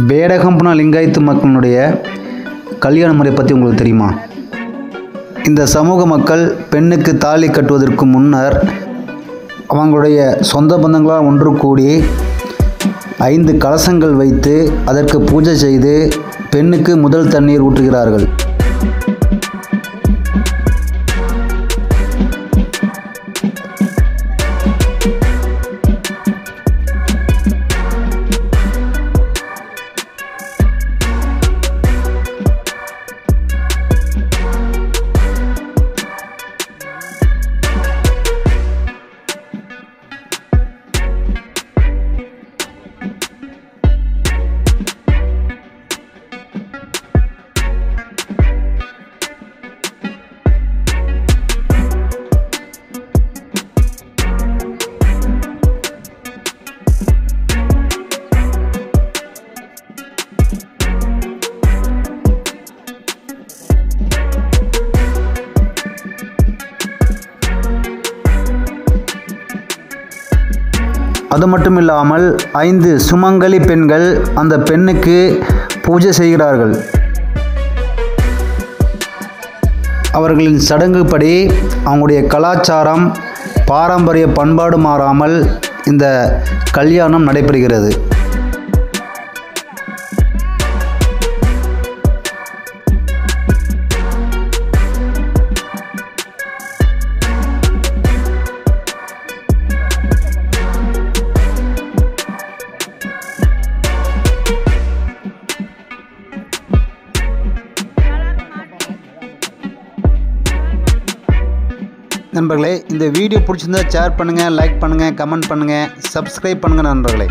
பேடகம்புனா லிங்காயத்து மக்களுடைய கல்யாண முறை பற்றி உங்களுக்கு தெரியுமா? இந்த சமூக மக்கள் பெண்ணுக்கு தாலி கட்டுவதற்கு முன்னர் அவங்களுடைய சொந்த பந்தங்களால் ஒன்று கூடி 5 கலசங்கள் வைத்து அதற்கு பூஜை செய்து பெண்ணுக்கு முதல் தண்ணீர் ஊற்றுகிறார்கள். அது மட்டும் இல்லாமல் 5 சுமங்கலி பெண்கள் அந்த பெண்ணுக்கு பூஜை செய்கிறார்கள். அவர்களின் சடங்குப்படி அவங்களுடைய கலாச்சாரம் பாரம்பரிய பண்பாடு மாறாமல் இந்த கல்யாணம் நடைபெறுகிறது. நண்பர்களே, இந்த வீடியோ பிடிச்சிருந்தா ஷேர் பண்ணுங்கள், லைக் பண்ணுங்கள், கமெண்ட் பண்ணுங்கள், சப்ஸ்கிரைப் பண்ணுங்கள் நண்பர்களே.